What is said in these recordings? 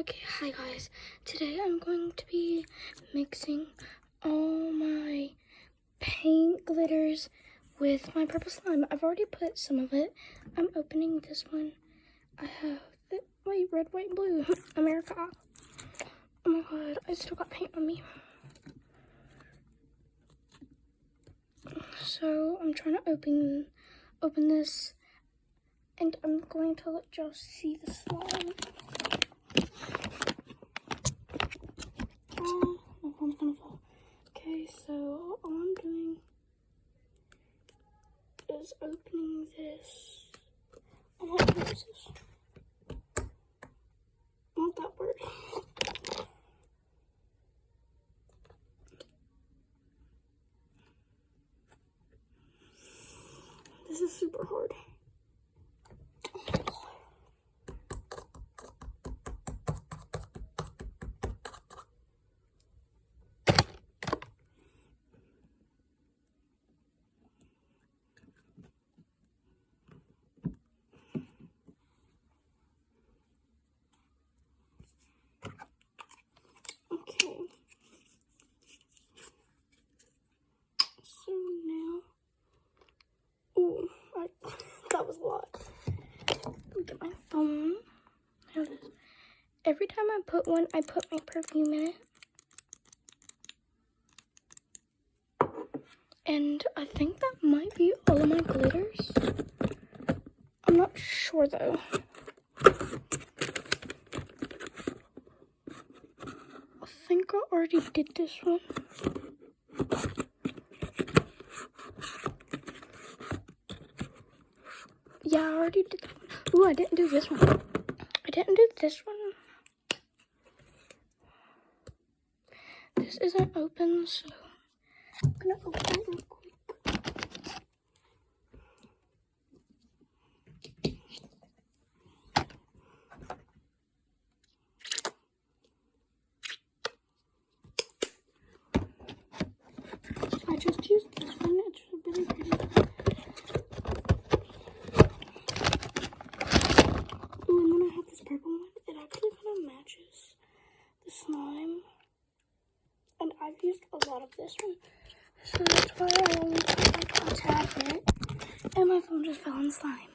Okay, hi guys. Today I'm going to be mixing all my paint glitters with my purple slime. I've already put some of it. I'm opening this one. I have the white, red, white, and blue. America. Oh my god, I still got paint on me. So I'm trying to open this, and I'm going to let y'all see the slime. Oh, my phone's gonna fall. Okay, so all I'm doing is opening this. Oh my goodness. Not that word. This is super hard. Okay. So now, ooh, that was a lot. Look at my phone. Every time I put one, I put my perfume in it. And I think that might be all of my glitters. I'm not sure though. I think I already did this one. Yeah, I already did that one. Ooh, I didn't do this one. I didn't do this one. This isn't open, so I'm gonna open it real quick. I just used this one. It's really pretty. Ooh, and then I have this purple one. It actually kind of matches the slime. And I've used a lot of this one. So that's why I only took like a tad bit. And my phone just fell in slime.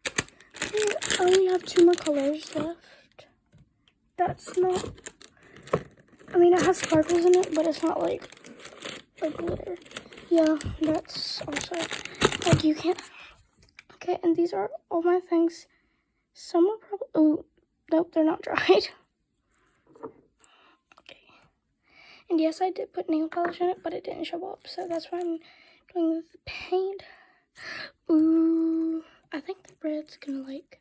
I only have 2 more colors left. That's not, I mean, it has sparkles in it, but it's not like a glitter. Yeah, that's also, like, you can't. Okay, and these are all my things. Some are probably, oh, nope, they're not dried. Okay. And yes, I did put nail polish in it, but it didn't show up, so that's why I'm doing the paint. Ooh, I think the red's gonna, like,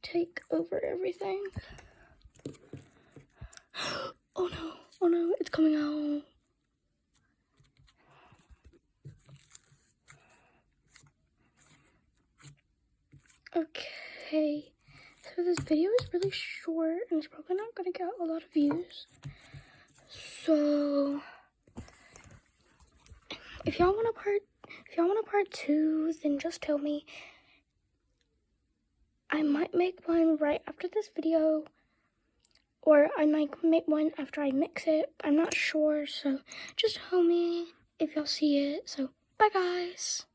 take over everything. Oh no, it's coming out. Okay, so this video is really short and it's probably not gonna get a lot of views. So if y'all want a part 2, then just tell me. I might make one right after this video, or I might make one after I mix it. I'm not sure, so just tell me if y'all see it. So bye guys.